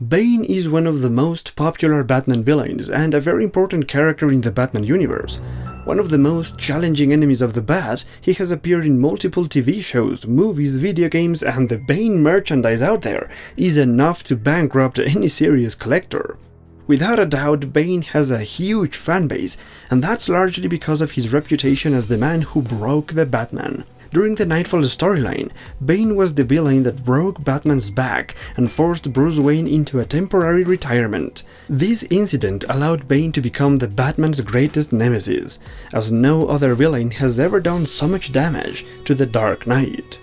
Bane is one of the most popular Batman villains and a very important character in the Batman universe. One of the most challenging enemies of the Bat, he has appeared in multiple TV shows, movies, video games, and the Bane merchandise out there is enough to bankrupt any serious collector. Without a doubt, Bane has a huge fanbase, and that's largely because of his reputation as the man who broke the Batman. During the Knightfall storyline, Bane was the villain that broke Batman's back and forced Bruce Wayne into a temporary retirement. This incident allowed Bane to become the Batman's greatest nemesis, as no other villain has ever done so much damage to the Dark Knight.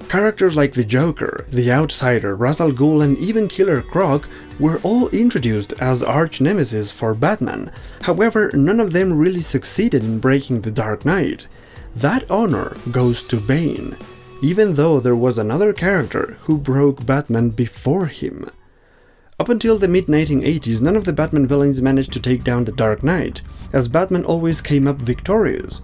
Characters like the Joker, the Outsider, Ra's al Ghul, and even Killer Croc were all introduced as arch-nemesis for Batman. However, none of them really succeeded in breaking the Dark Knight. That honor goes to Bane, even though there was another character who broke Batman before him. Up until the mid-1980s, none of the Batman villains managed to take down the Dark Knight, as Batman always came up victorious.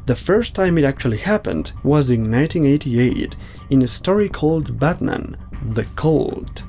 The first time it actually happened was in 1988, in a story called Batman: The Cult.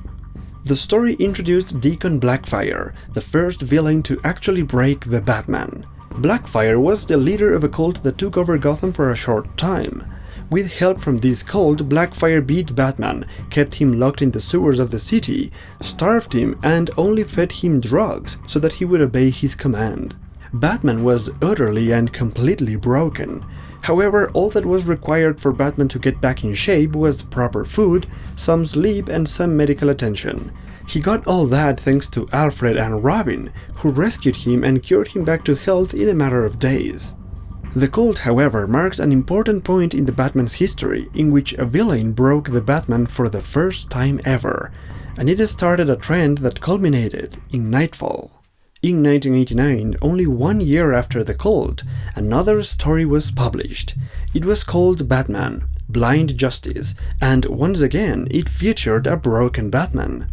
The story introduced Deacon Blackfire, the first villain to actually break the Batman. Blackfire was the leader of a cult that took over Gotham for a short time. With help from this cult, Blackfire beat Batman, kept him locked in the sewers of the city, starved him, and only fed him drugs so that he would obey his command. Batman was utterly and completely broken. However, all that was required for Batman to get back in shape was proper food, some sleep, and some medical attention. He got all that thanks to Alfred and Robin, who rescued him and cured him back to health in a matter of days. The cult, however, marked an important point in the Batman's history, in which a villain broke the Batman for the first time ever, and it started a trend that culminated in Knightfall. In 1989, only 1 year after the cult, another story was published. It was called Batman: Blind Justice, and once again it featured a broken Batman.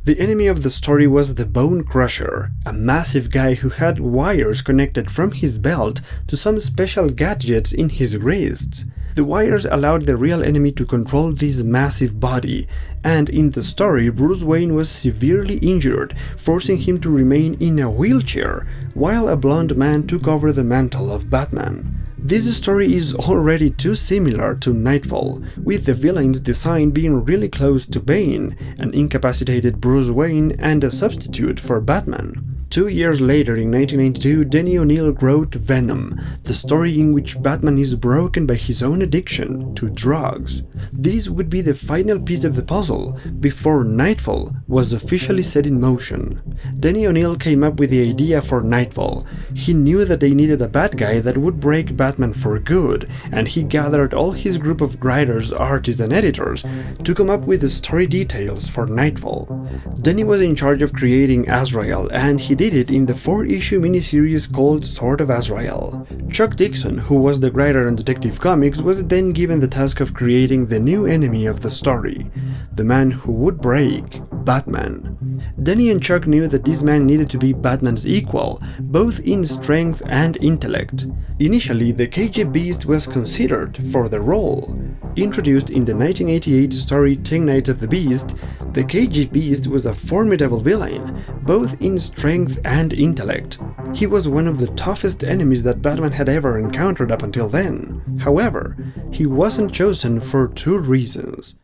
The enemy of the story was the Bone Crusher, a massive guy who had wires connected from his belt to some special gadgets in his wrists. The wires allowed the real enemy to control this massive body, and in the story Bruce Wayne was severely injured, forcing him to remain in a wheelchair, while a blonde man took over the mantle of Batman. This story is already too similar to Knightfall, with the villain's design being really close to Bane, an incapacitated Bruce Wayne, and a substitute for Batman. 2 years later, in 1992, Denny O'Neil wrote Venom, the story in which Batman is broken by his own addiction to drugs. This would be the final piece of the puzzle before Knightfall was officially set in motion. Denny O'Neil came up with the idea for Knightfall. He knew that they needed a bad guy that would break Batman for good, and he gathered all his group of writers, artists, and editors to come up with the story details for Knightfall. Denny was in charge of creating Azrael, and he did it in the 4-issue miniseries called Sword of Azrael. Chuck Dixon, who was the writer on Detective Comics, was then given the task of creating the new enemy of the story, the man who would break Batman. Denny and Chuck knew that this man needed to be Batman's equal, both in strength and intellect. Initially, the KG Beast was considered for the role. Introduced in the 1988 story 10 Nights of the Beast, the KG Beast was a formidable villain, both in strength and intellect. He was one of the toughest enemies that Batman had ever encountered up until then. However, he wasn't chosen for 2 reasons.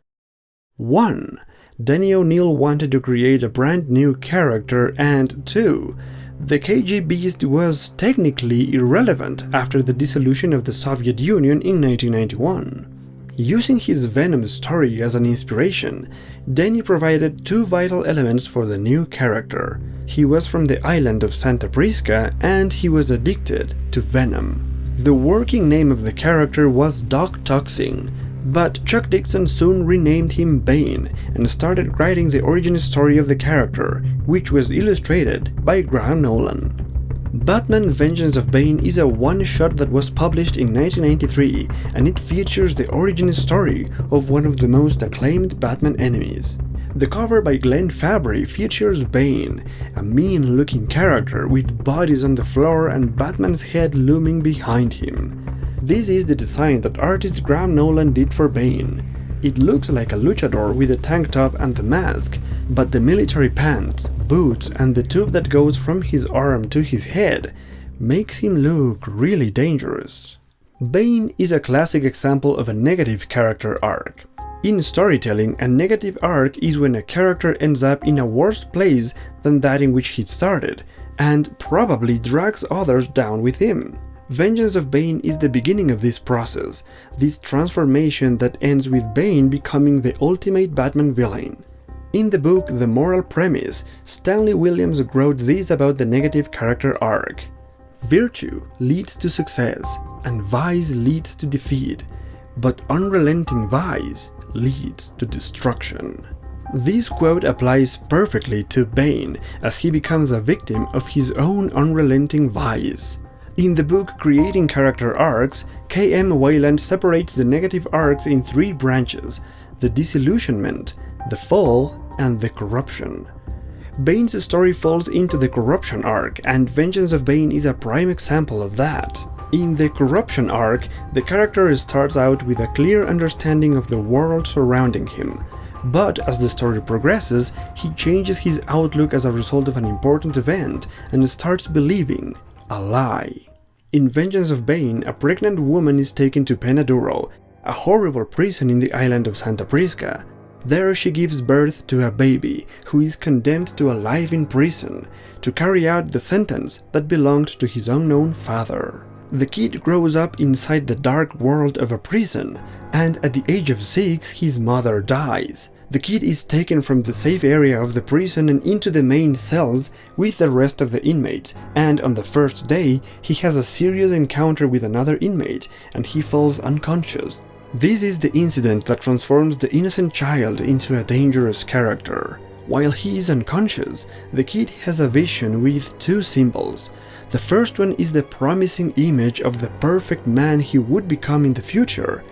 1. Denny O'Neil wanted to create a brand new character, and 2. The KG Beast was technically irrelevant after the dissolution of the Soviet Union in 1991. Using his Venom story as an inspiration, Denny provided 2 vital elements for the new character. He was from the island of Santa Prisca, and he was addicted to venom. The working name of the character was Doc Toxin, but Chuck Dixon soon renamed him Bane and started writing the origin story of the character, which was illustrated by Graham Nolan. Batman: Vengeance of Bane is a one-shot that was published in 1993, and it features the origin story of one of the most acclaimed Batman enemies. The cover by Glenn Fabry features Bane, a mean-looking character with bodies on the floor and Batman's head looming behind him. This is the design that artist Graham Nolan did for Bane. It looks like a luchador with a tank top and the mask, but the military pants, boots, and the tube that goes from his arm to his head makes him look really dangerous. Bane is a classic example of a negative character arc. In storytelling, a negative arc is when a character ends up in a worse place than that in which he started, and probably drags others down with him. Vengeance of Bane is the beginning of this process, this transformation that ends with Bane becoming the ultimate Batman villain. In the book The Moral Premise, Stanley Williams wrote this about the negative character arc. Virtue leads to success, and vice leads to defeat, but unrelenting vice leads to destruction. This quote applies perfectly to Bane as he becomes a victim of his own unrelenting vice. In the book Creating Character Arcs, K.M. Wayland separates the negative arcs in 3 branches: the disillusionment, the fall, and the corruption. Bane's story falls into the corruption arc, and Vengeance of Bane is a prime example of that. In the corruption arc, the character starts out with a clear understanding of the world surrounding him, but as the story progresses, he changes his outlook as a result of an important event and starts believing a lie. In Vengeance of Bane, a pregnant woman is taken to Penaduro, a horrible prison in the island of Santa Prisca. There she gives birth to a baby who is condemned to a life in prison to carry out the sentence that belonged to his unknown father. The kid grows up inside the dark world of a prison, and at the age of 6, his mother dies. The kid is taken from the safe area of the prison and into the main cells with the rest of the inmates, and on the first day, he has a serious encounter with another inmate, and he falls unconscious. This is the incident that transforms the innocent child into a dangerous character. While he is unconscious, the kid has a vision with 2 symbols. The first one is the promising image of the perfect man he would become in the future,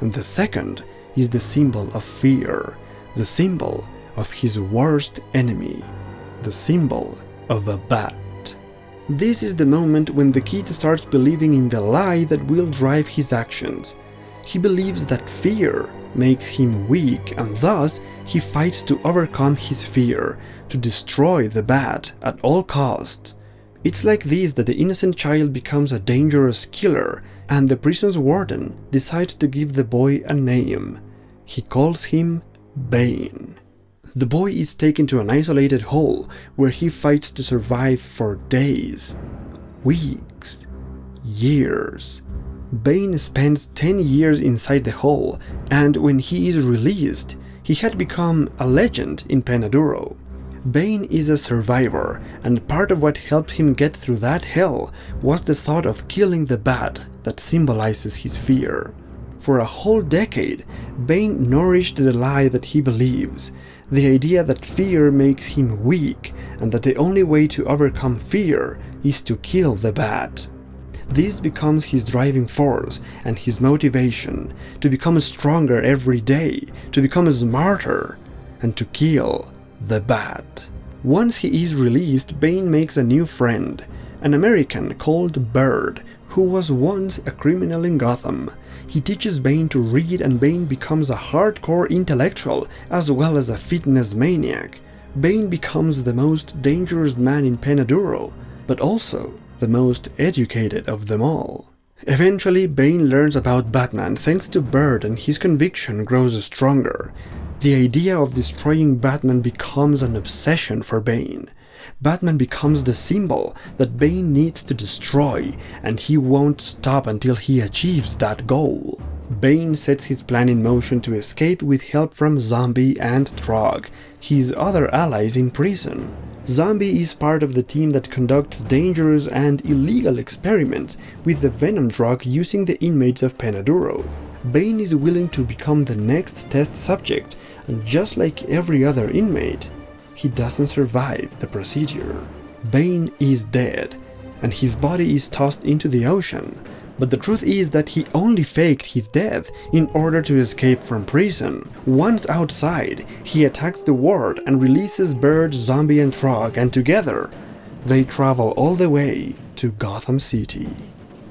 and the second is the symbol of fear, the symbol of his worst enemy, the symbol of a bat. This is the moment when the kid starts believing in the lie that will drive his actions. He believes that fear makes him weak, and thus he fights to overcome his fear, to destroy the bat at all costs. It's like this that the innocent child becomes a dangerous killer, and the prison's warden decides to give the boy a name. He calls him Bane. The boy is taken to an isolated hole where he fights to survive for days, weeks, years. Bane spends 10 years inside the hole, and when he is released, he had become a legend in Penaduro. Bane is a survivor, and part of what helped him get through that hell was the thought of killing the bat that symbolizes his fear. For a whole decade, Bane nourished the lie that he believes, the idea that fear makes him weak, and that the only way to overcome fear is to kill the bat. This becomes his driving force and his motivation to become stronger every day, to become smarter, and to kill the bat. Once he is released, Bane makes a new friend, an American called Bird, who was once a criminal in Gotham. He teaches Bane to read, and Bane becomes a hardcore intellectual as well as a fitness maniac. Bane becomes the most dangerous man in Penaduro, but also the most educated of them all. Eventually, Bane learns about Batman thanks to Bird, and his conviction grows stronger. The idea of destroying Batman becomes an obsession for Bane. Batman becomes the symbol that Bane needs to destroy, and he won't stop until he achieves that goal. Bane sets his plan in motion to escape with help from Zombie and Trog, his other allies in prison. Zombie is part of the team that conducts dangerous and illegal experiments with the venom drug using the inmates of Penaduro. Bane is willing to become the next test subject, and just like every other inmate, he doesn't survive the procedure. Bane is dead, and his body is tossed into the ocean, but the truth is that he only faked his death in order to escape from prison. Once outside, he attacks the ward and releases Bird, Zombie, and Trog, and together, they travel all the way to Gotham City.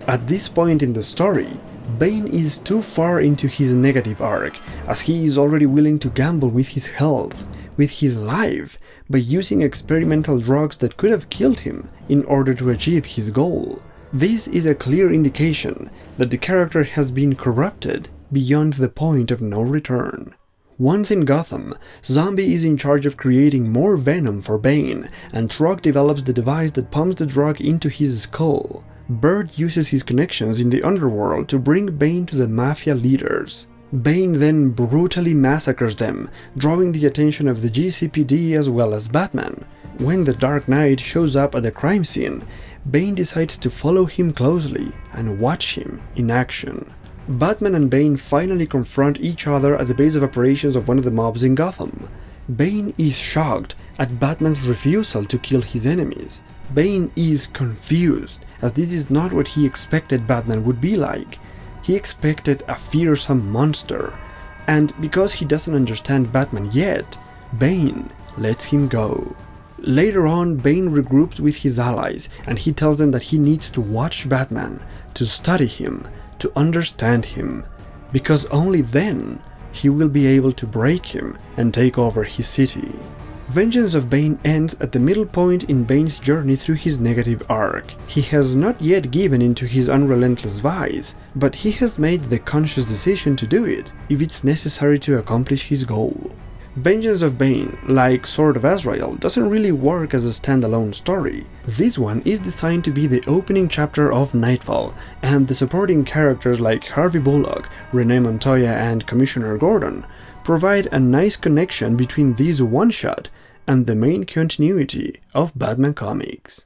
At this point in the story, Bane is too far into his negative arc, as he is already willing to gamble with his health, with his life, by using experimental drugs that could have killed him in order to achieve his goal. This is a clear indication that the character has been corrupted beyond the point of no return. Once in Gotham, Zombie is in charge of creating more venom for Bane, and Truck develops the device that pumps the drug into his skull. Bird uses his connections in the underworld to bring Bane to the mafia leaders. Bane then brutally massacres them, drawing the attention of the GCPD as well as Batman. When the Dark Knight shows up at the crime scene, Bane decides to follow him closely and watch him in action. Batman and Bane finally confront each other at the base of operations of one of the mobs in Gotham. Bane is shocked at Batman's refusal to kill his enemies. Bane is confused, as this is not what he expected Batman would be like. He expected a fearsome monster, and because he doesn't understand Batman yet, Bane lets him go. Later on, Bane regroups with his allies, and he tells them that he needs to watch Batman, to study him, to understand him, because only then he will be able to break him and take over his city. Vengeance of Bane ends at the middle point in Bane's journey through his negative arc. He has not yet given into his unrelentless vice, but he has made the conscious decision to do it if it's necessary to accomplish his goal. Vengeance of Bane, like Sword of Azrael, doesn't really work as a standalone story. This one is designed to be the opening chapter of Knightfall, and the supporting characters like Harvey Bullock, Renee Montoya, and Commissioner Gordon provide a nice connection between this one-shot and the main continuity of Batman comics.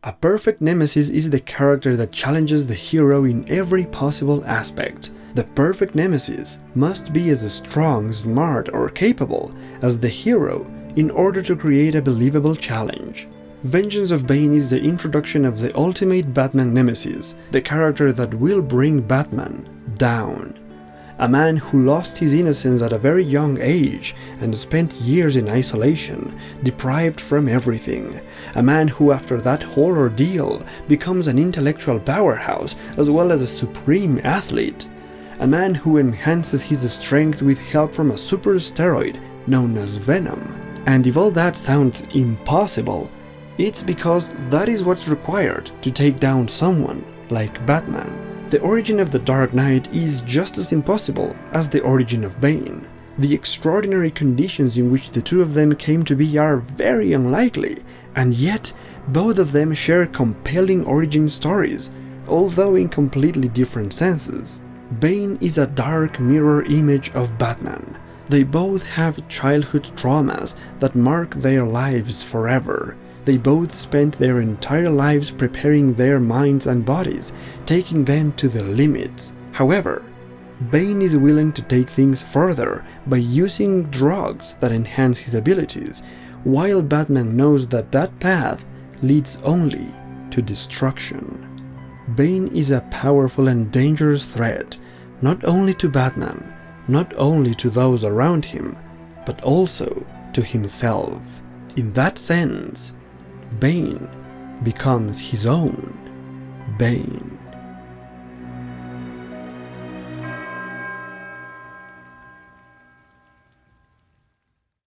A perfect nemesis is the character that challenges the hero in every possible aspect. The perfect nemesis must be as strong, smart, or capable as the hero in order to create a believable challenge. Vengeance of Bane is the introduction of the ultimate Batman nemesis, the character that will bring Batman down. A man who lost his innocence at a very young age and spent years in isolation, deprived from everything. A man who after that whole ordeal becomes an intellectual powerhouse as well as a supreme athlete. A man who enhances his strength with help from a super steroid known as Venom. And if all that sounds impossible, it's because that is what's required to take down someone like Batman. The origin of the Dark Knight is just as impossible as the origin of Bane. The extraordinary conditions in which the two of them came to be are very unlikely, and yet both of them share compelling origin stories, although in completely different senses. Bane is a dark mirror image of Batman. They both have childhood traumas that mark their lives forever. They both spent their entire lives preparing their minds and bodies, taking them to the limit. However, Bane is willing to take things further by using drugs that enhance his abilities, while Batman knows that that path leads only to destruction. Bane is a powerful and dangerous threat, not only to Batman, not only to those around him, but also to himself. In that sense, Bane becomes his own Bane.